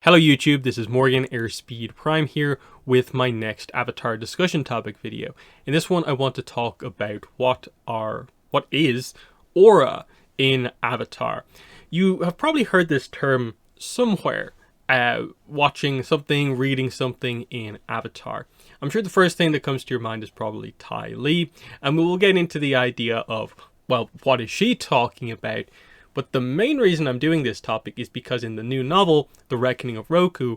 Hello YouTube, this is Morgan Airspeed Prime here with my next Avatar discussion topic video. In this one I want to talk about what is aura in Avatar. You have probably heard this term somewhere, watching something, reading something in Avatar. I'm sure the first thing that comes to your mind is probably Ty Lee, and we will get into the idea of, well, what is she talking about? But the main reason I'm doing this topic is because in the new novel, The Reckoning of Roku,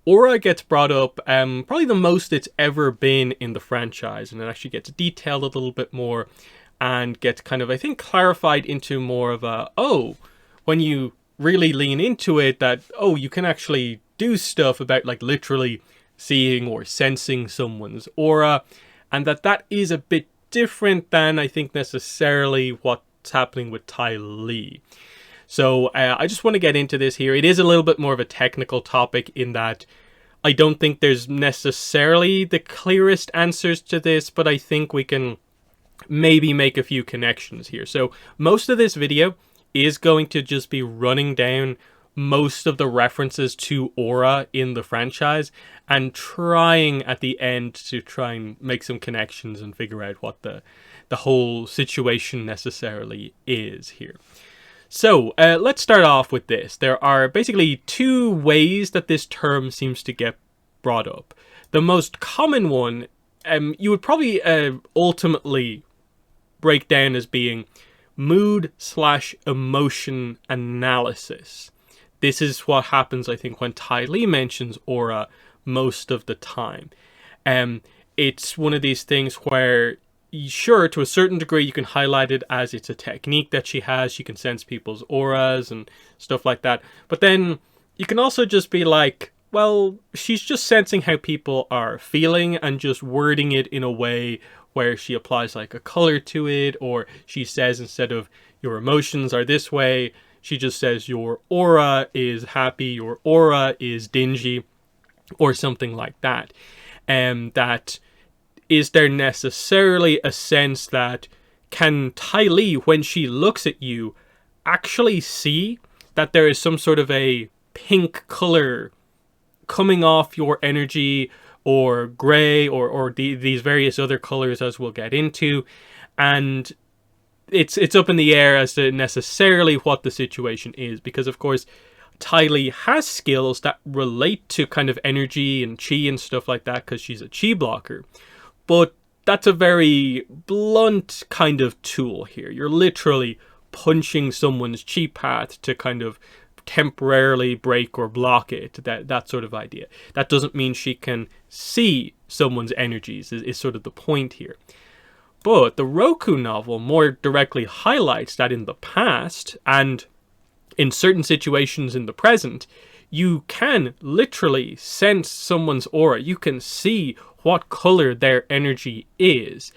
aura gets brought up probably the most it's ever been in the franchise, and it actually gets detailed a little bit more and gets kind of, I think, clarified into more of a, when you really lean into it, that, you can actually do stuff about like literally seeing or sensing someone's aura, and that is a bit different than I think necessarily what's happening with Ty Lee. So I just want to get into this here. It is a little bit more of a technical topic in that I don't think there's necessarily the clearest answers to this, but I think we can maybe make a few connections here. So most of this video is going to just be running down most of the references to aura in the franchise and trying at the end to try and make some connections and figure out what the whole situation necessarily is here. So let's start off with this. There are basically two ways that this term seems to get brought up. The most common one you would probably ultimately break down as being mood/emotion analysis. This is what happens, I think, when Ty Lee mentions aura most of the time. It's one of these things where, sure, to a certain degree, you can highlight it as it's a technique that she has. She can sense people's auras and stuff like that. But then you can also just be like, well, she's just sensing how people are feeling and just wording it in a way where she applies like a color to it, or she says instead of your emotions are this way, she just says your aura is happy, your aura is dingy, or something like that. And that, is there necessarily a sense that can Ty Lee, when she looks at you, actually see that there is some sort of a pink color coming off your energy, or gray, or these various other colors as we'll get into, and it's up in the air as to necessarily what the situation is, because of course Ty Lee has skills that relate to kind of energy and chi and stuff like that because she's a chi blocker, but that's a very blunt kind of tool here. You're literally punching someone's chi path to kind of temporarily break or block it, that sort of idea. That doesn't mean she can see someone's energies, is sort of the point here. But the Roku novel more directly highlights that in the past, and in certain situations in the present, you can literally sense someone's aura. You can see what color their energy is.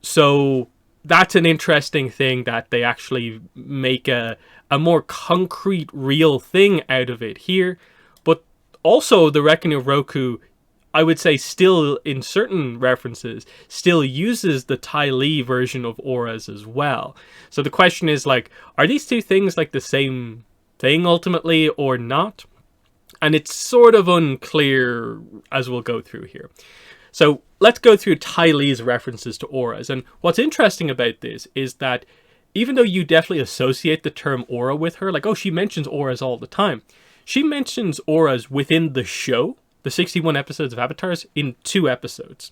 So that's an interesting thing that they actually make a more concrete, real thing out of it here. But also the Reckoning of Roku, I would say, still in certain references still uses the Ty Lee version of auras as well. So the question is, like, are these two things like the same thing ultimately or not? And it's sort of unclear as we'll go through here. So let's go through Ty Lee's references to auras. And what's interesting about this is that even though you definitely associate the term aura with her, like, she mentions auras all the time, she mentions auras within the show, the 61 episodes of Avatars, in 2 episodes.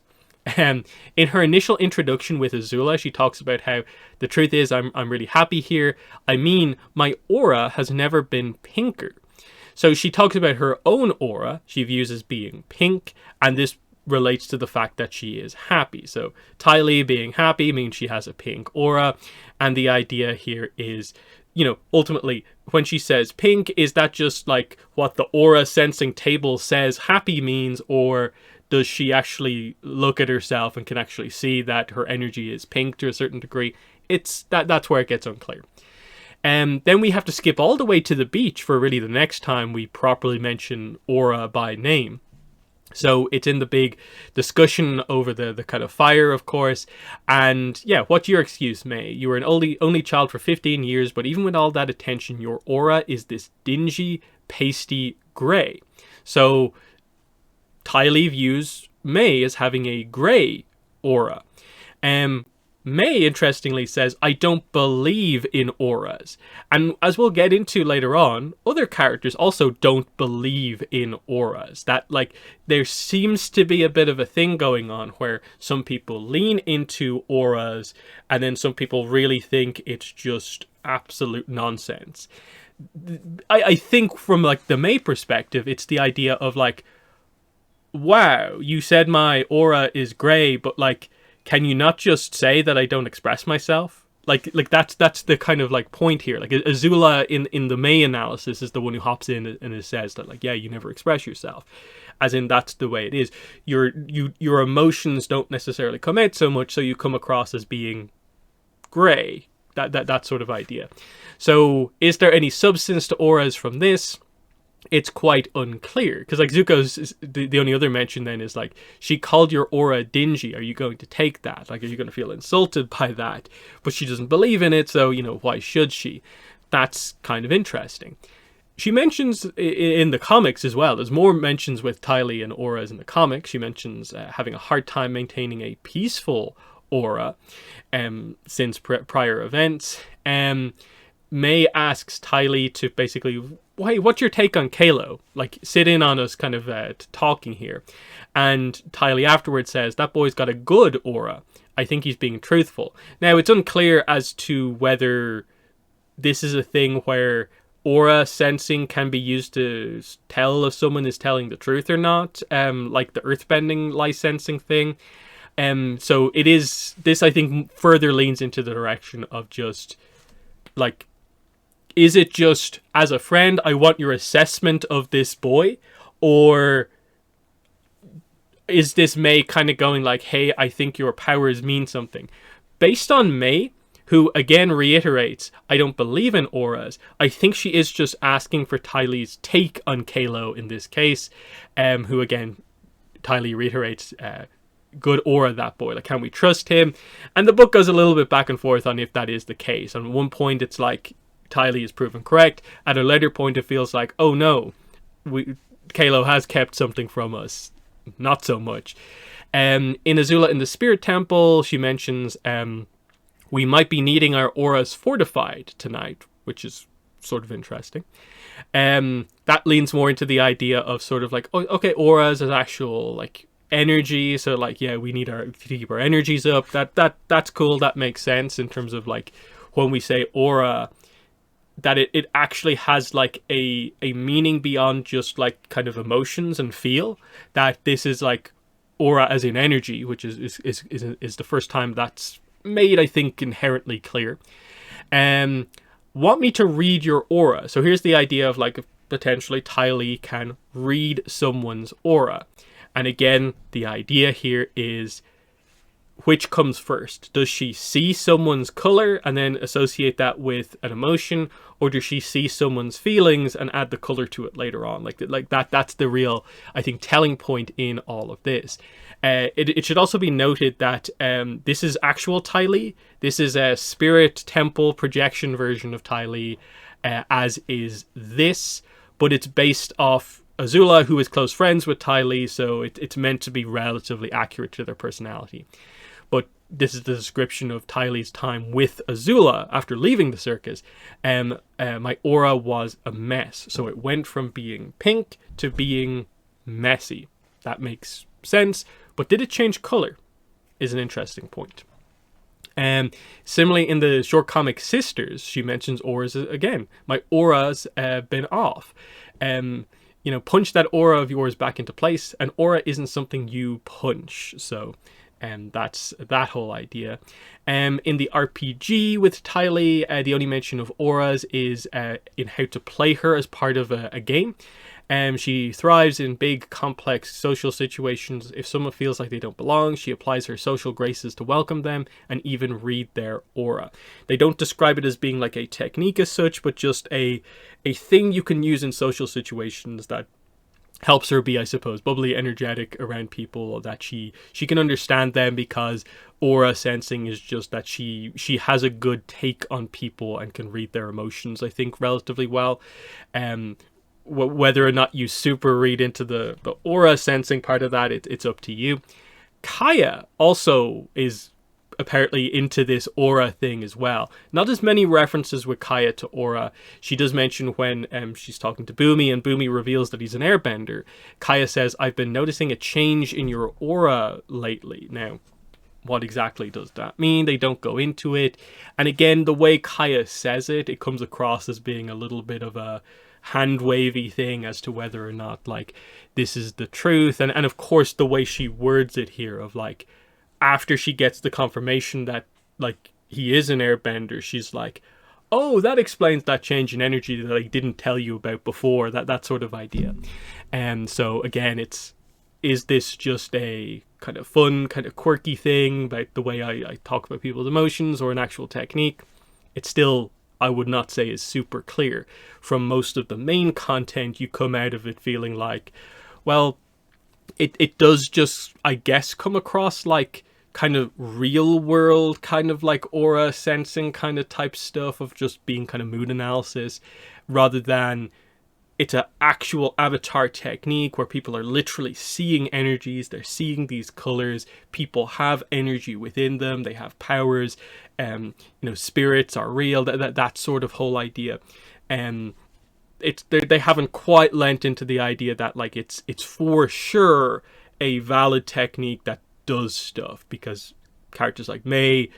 In her initial introduction with Azula, she talks about how the truth is I'm really happy here. I mean, my aura has never been pinker. So she talks about her own aura she views as being pink, and this relates to the fact that she is happy. So Ty Lee being happy means she has a pink aura, and the idea here is, ultimately, when she says pink, is that just like what the aura sensing table says happy means, or does she actually look at herself and can actually see that her energy is pink to a certain degree? That's where it gets unclear. Then we have to skip all the way to the beach for really the next time we properly mention aura by name. So it's in the big discussion over the kind of fire, of course. And yeah, what's your excuse, May? You were an only child for 15 years, but even with all that attention, your aura is this dingy, pasty grey. So Ty Lee views May as having a grey aura. May, interestingly, says, I don't believe in auras. And as we'll get into later on, other characters also don't believe in auras. That, like, there seems to be a bit of a thing going on where some people lean into auras and then some people really think it's just absolute nonsense. I think from, like, the May perspective, it's the idea of, like, wow, you said my aura is grey, but, like, can you not just say that I don't express myself? Like that's the kind of like point here. Like Azula in the May analysis is the one who hops in and it says that, like, yeah, you never express yourself, as in that's the way it is. Your emotions don't necessarily come out so much, so you come across as being grey. That sort of idea. So is there any substance to auras from this? It's quite unclear, because, like, Zuko's the only other mention then is, like, she called your aura dingy. Are you going to take that? Like, are you going to feel insulted by that? But she doesn't believe in it, so, you know, why should she? That's kind of interesting. She mentions in the comics as well, there's more mentions with Ty Lee and auras in the comics. She mentions having a hard time maintaining a peaceful aura since prior events. May asks Ty Lee to basically, hey, what's your take on Kalo? Like, sit in on us kind of talking here. And Ty Lee afterwards says, that boy's got a good aura. I think he's being truthful. Now, it's unclear as to whether this is a thing where aura sensing can be used to tell if someone is telling the truth or not, like the earthbending licensing thing. So it is, this I think further leans into the direction of just, like, is it just, as a friend, I want your assessment of this boy? Or is this May kind of going like, hey, I think your powers mean something? Based on May, who again reiterates, I don't believe in auras, I think she is just asking for Ty Lee's take on Kalo in this case, who again, Ty Lee reiterates, good aura, that boy, like, can we trust him? And the book goes a little bit back and forth on if that is the case. On one point it's like Ty Lee is proven correct, at a later point it feels like, oh no, Kalo has kept something from us, not so much. In Azula in the Spirit Temple, she mentions we might be needing our auras fortified tonight, which is sort of interesting. That leans more into the idea of sort of like, oh, okay, auras as actual, like, energy, so, like, yeah, we need to keep our energies up. That's cool. That makes sense in terms of, like, when we say aura, that it actually has, like, a meaning beyond just, like, kind of emotions and feel. That this is, like, aura as in energy, which is the first time that's made, I think, inherently clear. Want me to read your aura? So here's the idea of, like, potentially Ty Lee can read someone's aura. And again, the idea here is, which comes first? Does she see someone's color and then associate that with an emotion, or does she see someone's feelings and add the color to it later on? Like that's the real, I think, telling point in all of this. It should also be noted that this is actual Ty Lee. This is a Spirit Temple projection version of Ty Lee, as is this, but it's based off Azula, who is close friends with Ty Lee, so it's meant to be relatively accurate to their personality. But this is the description of Ty Lee's time with Azula after leaving the circus. My aura was a mess, so it went from being pink to being messy. That makes sense, but did it change color? Is an interesting point. Similarly, in the short comic Sisters, she mentions auras again. My aura's been off. You know, punch that aura of yours back into place. An aura isn't something you punch. So that's that whole idea. In the RPG with Ty Lee, the only mention of auras is in how to play her as part of a game. She thrives in big, complex social situations. If someone feels like they don't belong, she applies her social graces to welcome them and even read their aura. They don't describe it as being like a technique as such, but just a thing you can use in social situations that helps her be, I suppose, bubbly, energetic around people, that she can understand them, because aura sensing is just that she has a good take on people and can read their emotions, I think, relatively well. whether or not you super read into the aura sensing part of that, it's up to you. Kaya also is apparently into this aura thing as well. Not as many references with Kaya to aura. She does mention when she's talking to Boomy and Boomy reveals that he's an airbender. Kaya says, "I've been noticing a change in your aura lately." Now, what exactly does that mean? They don't go into it. And again, the way Kaya says it, it comes across as being a little bit of a hand wavy thing as to whether or not like this is the truth. And of course the way she words it here of like, after she gets the confirmation that like he is an airbender, she's like, oh, that explains that change in energy that I didn't tell you about before, that sort of idea. And so again, is this just a kind of fun, kind of quirky thing about the way I talk about people's emotions, or an actual technique? It's still, I would not say, is super clear. From most of the main content, you come out of it feeling like, well, it does just, I guess, come across like kind of real world, kind of like aura sensing kind of type stuff of just being kind of mood analysis, rather than it's an actual avatar technique where people are literally seeing energies, they're seeing these colors, people have energy within them, they have powers, spirits are real, that sort of whole idea. They haven't quite lent into the idea that like it's for sure a valid technique that does stuff, because characters like May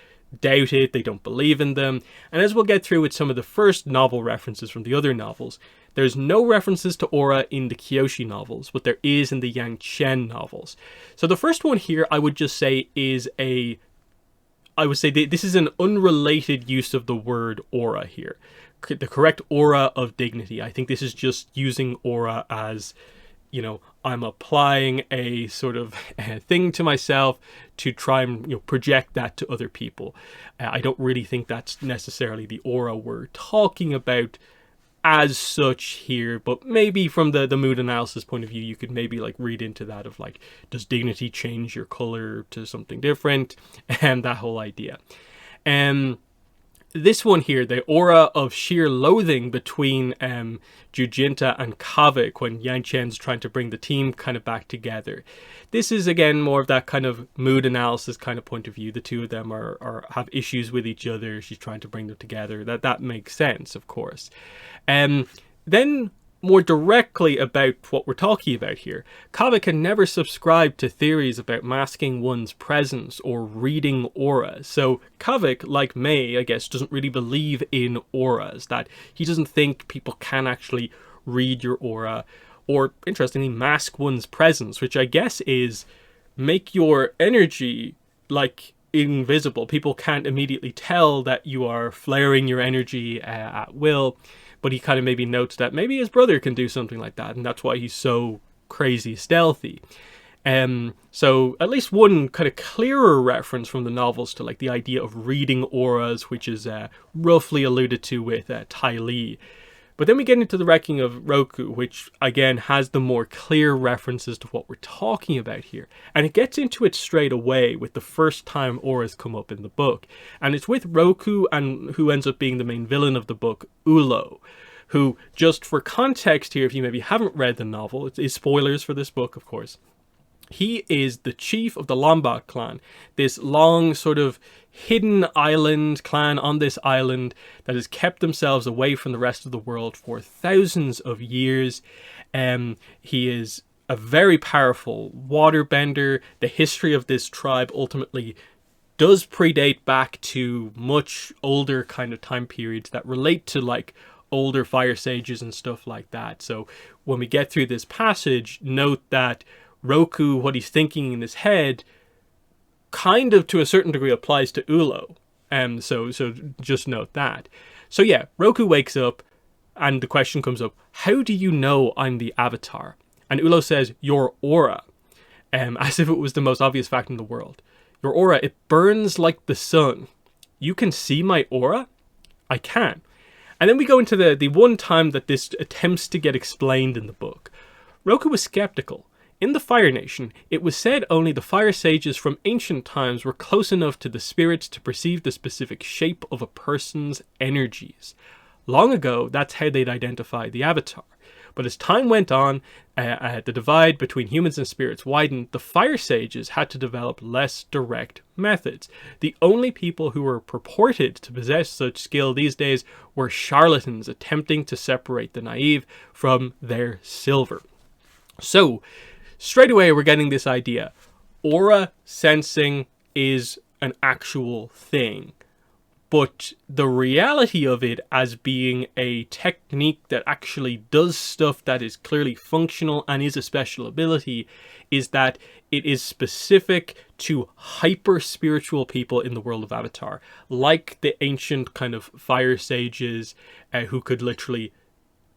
doubt it, they don't believe in them. And as we'll get through with some of the first novel references from the other novels, there's no references to aura in the Kyoshi novels, but there is in the Yang Chen novels. So the first one here, I would just say this is an unrelated use of the word aura here. The correct aura of dignity. I think this is just using aura as, I'm applying a sort of thing to myself to try and project that to other people. I don't really think that's necessarily the aura we're talking about as such here, but maybe from the mood analysis point of view, you could maybe like read into that of like, does dignity change your color to something different, and that whole idea. This one here, the aura of sheer loathing between Jujinta and Kavik when Yang Chen's trying to bring the team kind of back together. This is again more of that kind of mood analysis kind of point of view. The two of them are have issues with each other. She's trying to bring them together. That makes sense, of course. Then more directly about what we're talking about here, Kavik can never subscribe to theories about masking one's presence or reading auras. So Kavik, like May, I guess, doesn't really believe in auras, that he doesn't think people can actually read your aura, or interestingly, mask one's presence, which I guess is make your energy like invisible. People can't immediately tell that you are flaring your energy at will. But he kind of maybe notes that maybe his brother can do something like that, and that's why he's so crazy stealthy. So at least one kind of clearer reference from the novels to like the idea of reading auras, which is roughly alluded to with Ty Lee. But then we get into the wrecking of Roku, which again has the more clear references to what we're talking about here. And it gets into it straight away with the first time auras come up in the book. And it's with Roku, and who ends up being the main villain of the book, Ulo, who, just for context here, if you maybe haven't read the novel, it is spoilers for this book, of course. He is the chief of the Lombok clan, this long sort of hidden island clan on this island that has kept themselves away from the rest of the world for thousands of years. He is a very powerful waterbender. The history of this tribe ultimately does predate back to much older kind of time periods that relate to like older fire sages and stuff like that. So when we get through this passage, note that Roku, what he's thinking in his head, kind of to a certain degree applies to Ulo. So just note that. So yeah, Roku wakes up and the question comes up, how do you know I'm the Avatar? And Ulo says, your aura. As if it was the most obvious fact in the world. Your aura, it burns like the sun. You can see my aura? I can. And then we go into the one time that this attempts to get explained in the book. Roku was skeptical. In the Fire Nation, it was said only the fire sages from ancient times were close enough to the spirits to perceive the specific shape of a person's energies. Long ago, that's how they'd identify the Avatar. But as time went on, the divide between humans and spirits widened. The fire sages had to develop less direct methods. The only people who were purported to possess such skill these days were charlatans attempting to separate the naive from their silver. So, straight away we're getting this idea. Aura sensing is an actual thing. But the reality of it as being a technique that actually does stuff that is clearly functional and is a special ability is that it is specific to hyper-spiritual people in the world of Avatar. Like the ancient kind of fire sages who could literally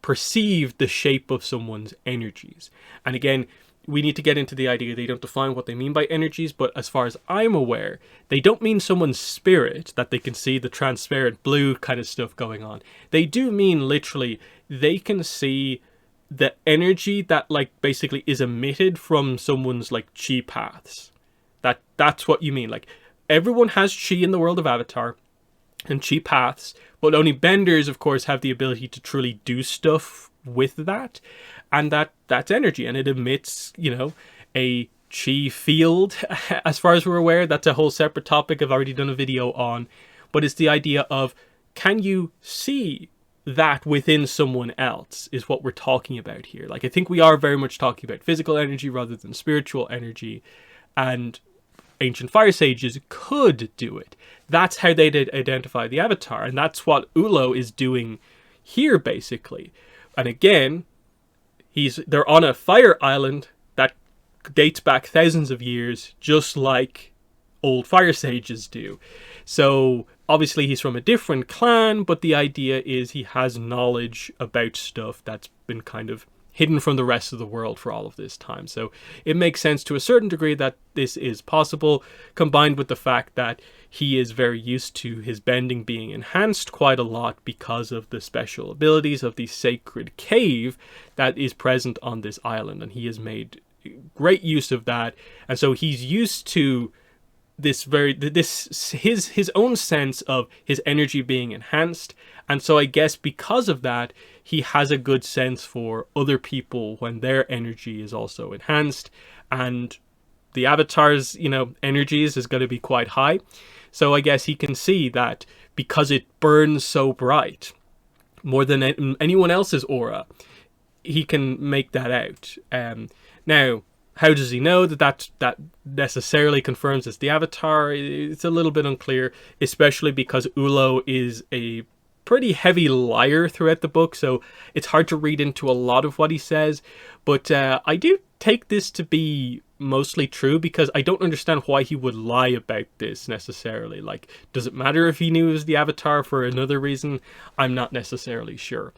perceive the shape of someone's energies. And again, we need to get into the idea they don't define what they mean by energies, but as far as I'm aware, they don't mean someone's spirit, that they can see the transparent blue kind of stuff going on. They do mean literally they can see the energy that like basically is emitted from someone's like chi paths. That's what you mean. Like everyone has chi in the world of Avatar and chi paths, but only benders of course have the ability to truly do stuff with that. And that's energy, and it emits, a chi field, as far as we're aware. That's a whole separate topic I've already done a video on. But it's the idea of, can you see that within someone else is what we're talking about here. Like, I think we are very much talking about physical energy rather than spiritual energy. And ancient fire sages could do it. That's how they'd identify the Avatar. And that's what Ulo is doing here, basically. And again, they're on a fire island that dates back thousands of years, just like old fire sages do. So obviously he's from a different clan, but the idea is he has knowledge about stuff that's been kind of hidden from the rest of the world for all of this time. So it makes sense to a certain degree that this is possible, combined with the fact that he is very used to his bending being enhanced quite a lot because of the special abilities of the sacred cave that is present on this island, and he has made great use of that. And so he's used to his own sense of his energy being enhanced. And so I guess because of that, he has a good sense for other people when their energy is also enhanced. And the Avatar's, energies is going to be quite high. So I guess he can see that because it burns so bright, more than anyone else's aura, he can make that out. Now, how does he know that necessarily confirms it's the Avatar? It's a little bit unclear, especially because Ulo is a pretty heavy liar throughout the book, so it's hard to read into a lot of what he says. But I do take this to be mostly true because I don't understand why he would lie about this necessarily. Like, does it matter if he knew it was the Avatar for another reason? I'm not necessarily sure.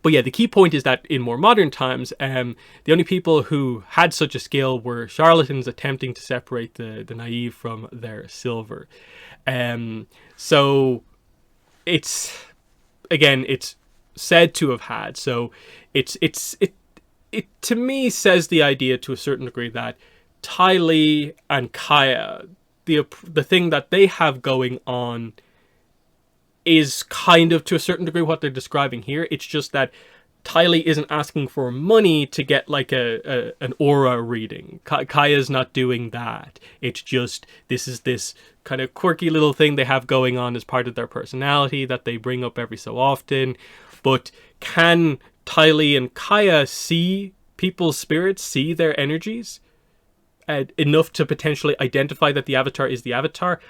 But yeah, the key point is that in more modern times, the only people who had such a skill were charlatans attempting to separate the naive from their silver. So it's said to have had. So it to me says the idea to a certain degree that Ty Lee and Kaya, the thing that they have going on is kind of to a certain degree what they're describing here. It's just that Ty Lee isn't asking for money to get like an aura reading. Kaya's not doing that. It's just this kind of quirky little thing they have going on as part of their personality that they bring up every so often. But can Ty Lee and Kaya see people's spirits, see their energies enough to potentially identify that the Avatar is the Avatar?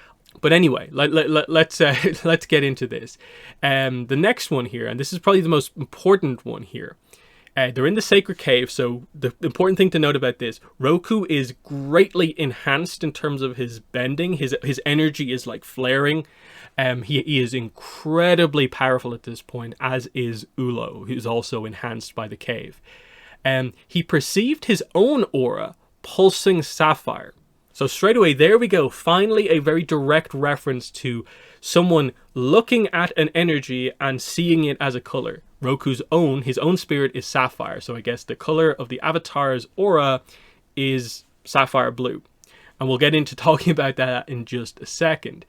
But anyway, let's get into this. The next one here, and this is probably the most important one here. They're in the sacred cave, so the important thing to note about this, Roku is greatly enhanced in terms of his bending. His energy is like flaring. He is incredibly powerful at this point, as is Ulo, who's also enhanced by the cave. He perceived his own aura pulsing sapphire. So straight away, there we go. Finally, a very direct reference to someone looking at an energy and seeing it as a color. Roku's his own spirit is sapphire. So I guess the color of the Avatar's aura is sapphire blue. And we'll get into talking about that in just a second.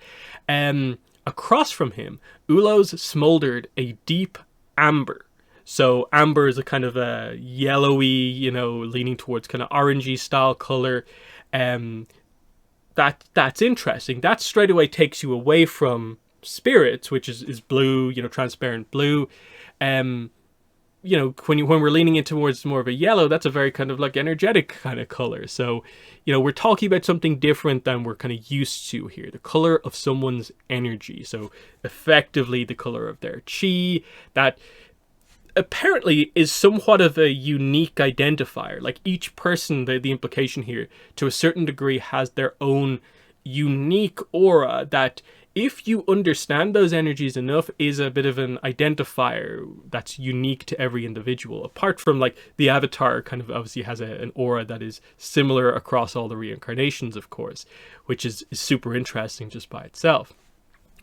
Across from him, Ulo's smoldered a deep amber. So amber is a kind of a yellowy, leaning towards kind of orangey style color. That's interesting. That straight away takes you away from spirits, which is blue, transparent blue. When we're leaning in towards more of a yellow, that's a very kind of like energetic kind of color. So, we're talking about something different than we're kind of used to here. The color of someone's energy. So effectively the color of their chi, that apparently is somewhat of a unique identifier. Like each person, the implication here, to a certain degree, has their own unique aura that, if you understand those energies enough, is a bit of an identifier that's unique to every individual. Apart from like the avatar kind of obviously has an aura that is similar across all the reincarnations, of course, which is super interesting just by itself.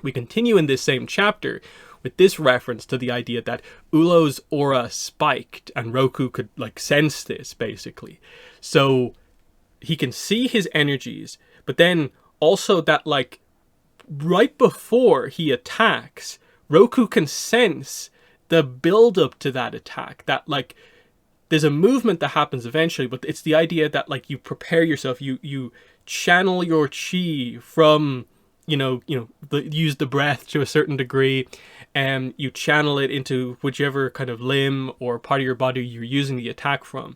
We continue in this same chapter with this reference to the idea that Ulo's aura spiked, and Roku could like sense this basically. So he can see his energies, but then also that like right before he attacks, Roku can sense the build up to that attack. That like there's a movement that happens eventually, but it's the idea that like you prepare yourself, you channel your chi from use the breath to a certain degree, and you channel it into whichever kind of limb or part of your body you're using the attack from.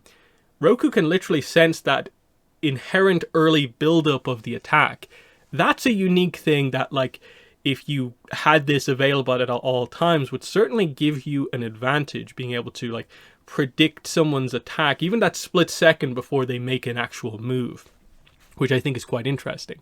Roku can literally sense that inherent early buildup of the attack. That's a unique thing that, like, if you had this available at all times, would certainly give you an advantage, being able to like predict someone's attack, even that split second before they make an actual move, which I think is quite interesting.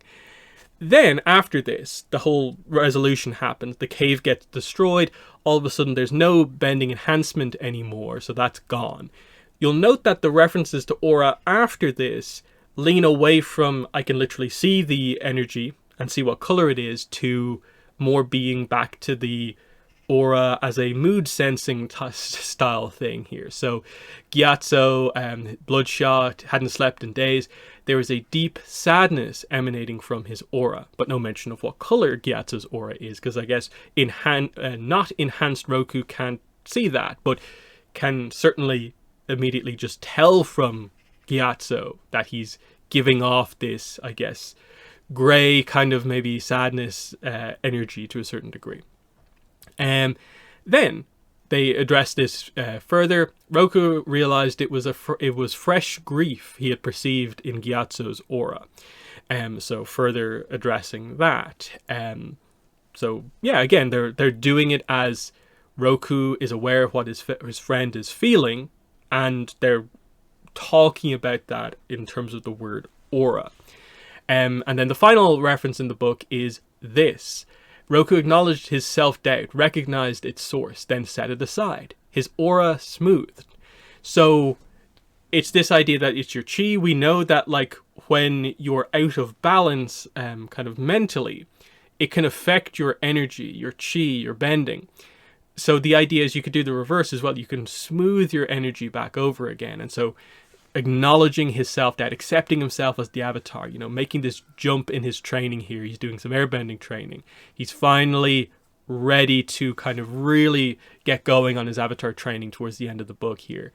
Then after this, the whole resolution happens. The cave gets destroyed. All of a sudden, there's no bending enhancement anymore, so that's gone. You'll note that the references to aura after this lean away from I can literally see the energy and see what color it is, to more being back to the aura as a mood sensing style thing here. So Gyatso, bloodshot, hadn't slept in days. There is a deep sadness emanating from his aura, but no mention of what color Gyatso's aura is, because I guess not enhanced Roku can't see that, but can certainly immediately just tell from Gyatso that he's giving off this, I guess, grey kind of maybe sadness energy to a certain degree. Then they addressed this further. Roku realized it was fresh grief he had perceived in Gyatso's aura. So further addressing that. So yeah, again, they're doing it as Roku is aware of what his friend is feeling, and they're talking about that in terms of the word aura. And then the final reference in the book is this. Roku acknowledged his self-doubt, recognized its source, then set it aside. His aura smoothed. So it's this idea that it's your chi. We know that like when you're out of balance kind of mentally, it can affect your energy, your chi, your bending. So the idea is you could do the reverse as well. You can smooth your energy back over again. And so acknowledging his self-doubt, accepting himself as the avatar, making this jump in his training here. He's doing some airbending training. He's finally ready to kind of really get going on his avatar training towards the end of the book here.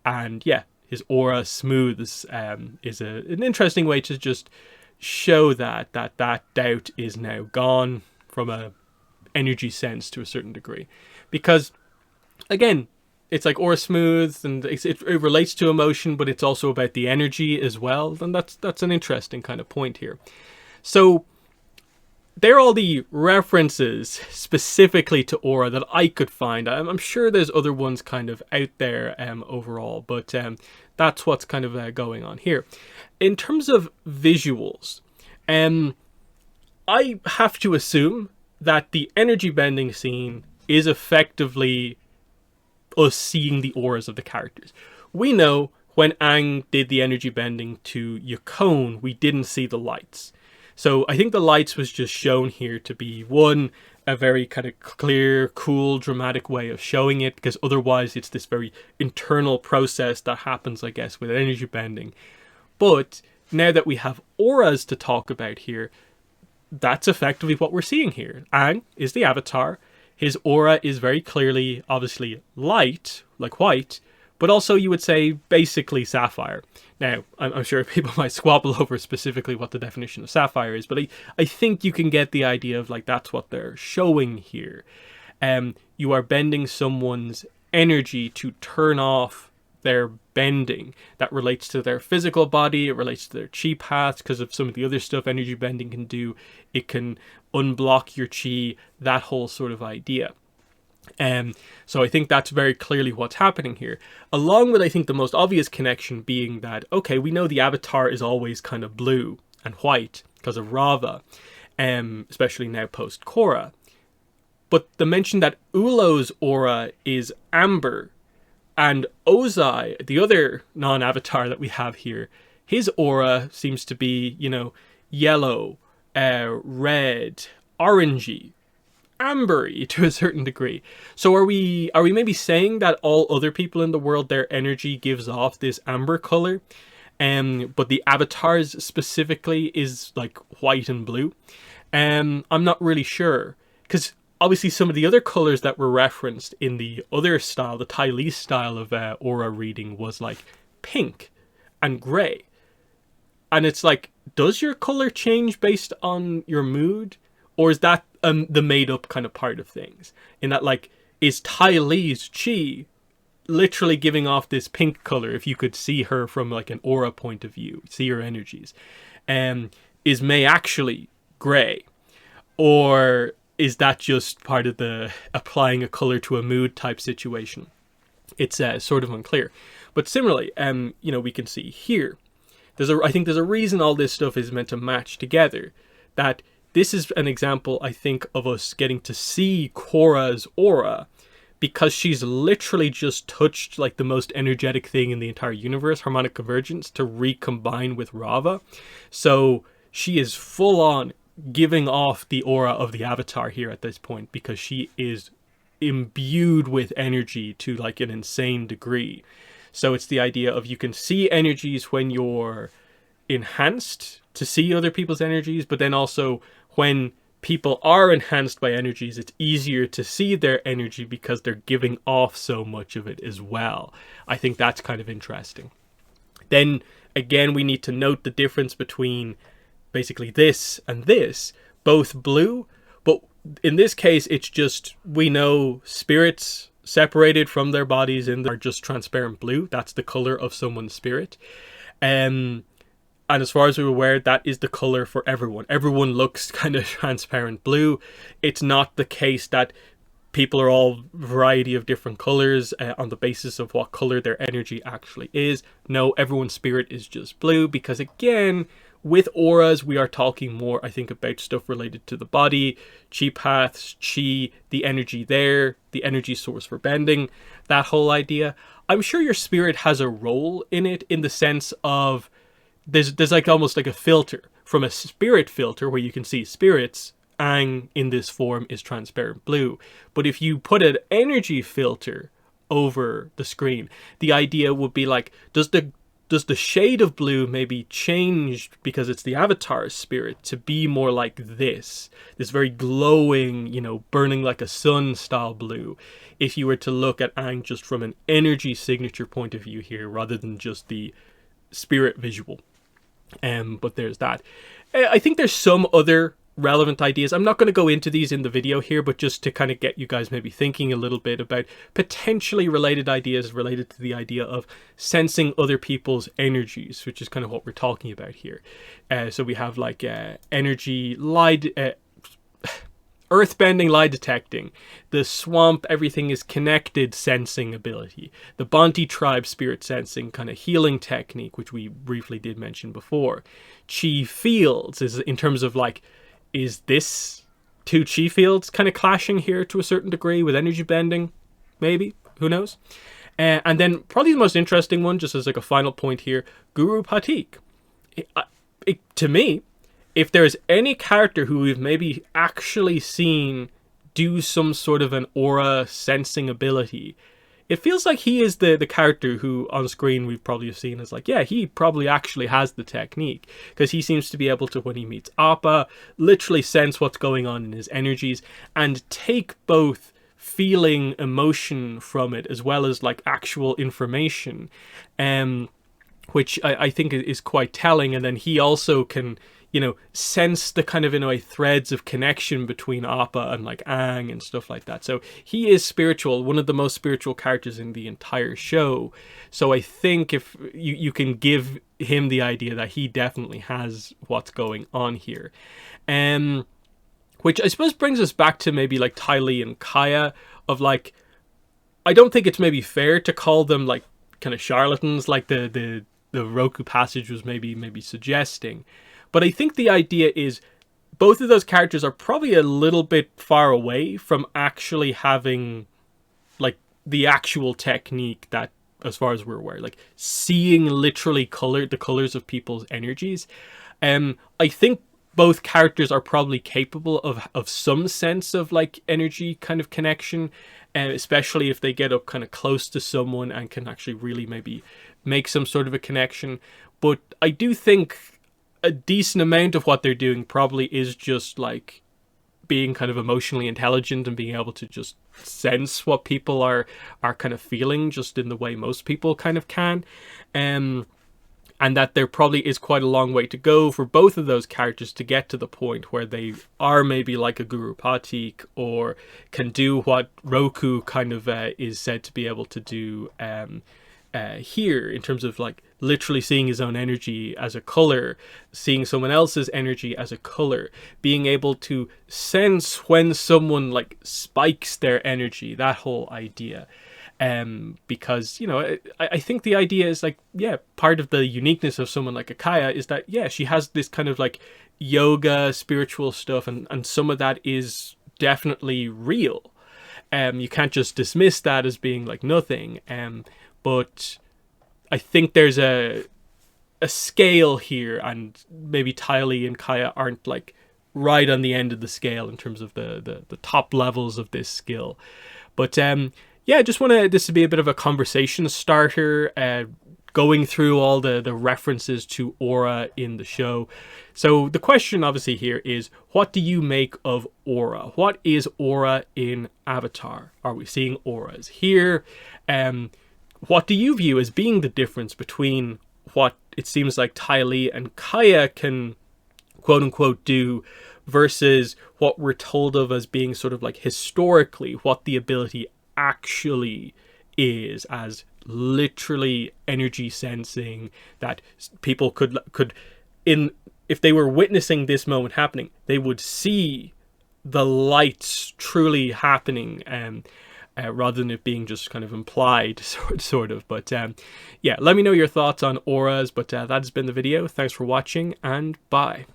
And yeah, his aura smooths is an interesting way to just show that doubt is now gone from a energy sense to a certain degree. Because again, it's like aura smooth, and it relates to emotion, but it's also about the energy as well. And that's an interesting kind of point here. So there are all the references specifically to aura that I could find. I'm sure there's other ones kind of out there overall, but that's what's kind of going on here. In terms of visuals, I have to assume that the energy bending scene is effectively us seeing the auras of the characters. We know when Aang did the energy bending to Yakone, we didn't see the lights. So I think the lights was just shown here to be, one, a very kind of clear, cool, dramatic way of showing it, because otherwise it's this very internal process that happens, I guess, with energy bending. But now that we have auras to talk about here, that's effectively what we're seeing here. Aang is the avatar. His aura is very clearly, obviously, light, like white, but also you would say basically sapphire. Now, I'm sure people might squabble over specifically what the definition of sapphire is, but I think you can get the idea of like that's what they're showing here. You are bending someone's energy to turn off their bending. That relates to their physical body, it relates to their chi paths, because of some of the other stuff energy bending can do. It can unblock your chi, that whole sort of idea. So I think that's very clearly what's happening here. Along with, I think, the most obvious connection being that, okay, we know the avatar is always kind of blue and white because of Rava, especially now post-Korra. But the mention that Ulo's aura is amber, and Ozai, the other non-avatar that we have here, his aura seems to be, yellow, red, orangey, ambery to a certain degree. So are we maybe saying that all other people in the world, their energy gives off this amber color, but the avatars specifically is like white and blue? I'm not really sure, because obviously some of the other colors that were referenced in the other style, the Ty Lee style of aura reading, was like pink and gray. And it's like, does your color change based on your mood? Or is that the made up kind of part of things? In that, like, is Ty Lee's chi literally giving off this pink color if you could see her from like an aura point of view, see her energies? Is May actually gray? Or is that just part of the applying a color to a mood type situation? It's sort of unclear. But similarly, we can see here, I think there's a reason all this stuff is meant to match together. That this is an example, I think, of us getting to see Korra's aura, because she's literally just touched like the most energetic thing in the entire universe, harmonic convergence, to recombine with Rava. So she is full on giving off the aura of the avatar here at this point, because she is imbued with energy to like an insane degree. So it's the idea of you can see energies when you're enhanced to see other people's energies, but then also when people are enhanced by energies, it's easier to see their energy because they're giving off so much of it as well. I think that's kind of interesting. Then again, we need to note the difference between basically this and this, both blue, but in this case it's just, we know spirits separated from their bodies and are just transparent blue. That's the color of someone's spirit. And as far as we're aware, that is the color for everyone. Everyone looks kind of transparent blue. It's not the case that people are all variety of different colors on the basis of what color their energy actually is. No, everyone's spirit is just blue, because again, with auras, we are talking more, I think, about stuff related to the body, chi paths, chi, the energy there, the energy source for bending, that whole idea. I'm sure your spirit has a role in it, in the sense of there's like almost like a filter. From a spirit filter where you can see spirits, Aang in this form is transparent blue. But if you put an energy filter over the screen, the idea would be like, does the shade of blue maybe change because it's the avatar's spirit to be more like this very glowing, burning like a sun style blue, if you were to look at Aang just from an energy signature point of view here, rather than just the spirit visual. But there's that. I think there's some other relevant ideas. I'm not going to go into these in the video here, but just to kind of get you guys maybe thinking a little bit about potentially related ideas related to the idea of sensing other people's energies, which is kind of what we're talking about here. So we have like energy, light, earthbending, lie detecting, the swamp, everything is connected sensing ability, the Bonte tribe spirit sensing kind of healing technique, which we briefly did mention before. Chi fields is in terms of like, is this two chi fields kind of clashing here to a certain degree with energy bending? Maybe, who knows? And then probably the most interesting one, just as like a final point here, Guru Patik. To me, if there's any character who we've maybe actually seen do some sort of an aura sensing ability, it feels like he is the character who on screen we've probably seen as like, yeah, he probably actually has the technique, because he seems to be able to, when he meets Appa, literally sense what's going on in his energies and take both feeling emotion from it as well as like actual information, which I think is quite telling. And then he also can, you know, sense the kind of, in a way, threads of connection between Appa and like Aang and stuff like that. So he is spiritual, one of the most spiritual characters in the entire show. So I think if you can give him the idea that he definitely has what's going on here. Which I suppose brings us back to maybe like Ty Lee and Kaya, of like, I don't think it's maybe fair to call them like kind of charlatans like the Roku passage was maybe suggesting. But I think the idea is both of those characters are probably a little bit far away from actually having like the actual technique that, as far as we're aware, like seeing literally the colors of people's energies. I think both characters are probably capable of some sense of like energy kind of connection, and especially if they get up kind of close to someone and can actually really maybe make some sort of a connection. But I do think a decent amount of what they're doing probably is just like being kind of emotionally intelligent and being able to just sense what people are kind of feeling, just in the way most people kind of can. And that there probably is quite a long way to go for both of those characters to get to the point where they are maybe like a Guru Patik, or can do what Roku kind of is said to be able to do here, in terms of like literally seeing his own energy as a color, seeing someone else's energy as a color, being able to sense when someone like spikes their energy, that whole idea. Because, you know, I think the idea is like, yeah, part of the uniqueness of someone like Akaya is that, yeah, she has this kind of like yoga, spiritual stuff, and some of that is definitely real. You can't just dismiss that as being like nothing. But I think there's a scale here, and maybe Ty Lee and Kaya aren't like right on the end of the scale in terms of the top levels of this skill. But yeah, I just wanted this to be a bit of a conversation starter, going through all the references to aura in the show. So the question obviously here is, what do you make of aura? What is aura in Avatar? Are we seeing auras here? What do you view as being the difference between what it seems like Ty Lee and Kaya can quote unquote do versus what we're told of as being sort of like historically what the ability actually is, as literally energy sensing, that people could if they were witnessing this moment happening, they would see the lights truly happening, rather than it being just kind of implied, sort of. But yeah, let me know your thoughts on auras. But that has been the video. Thanks for watching, and bye.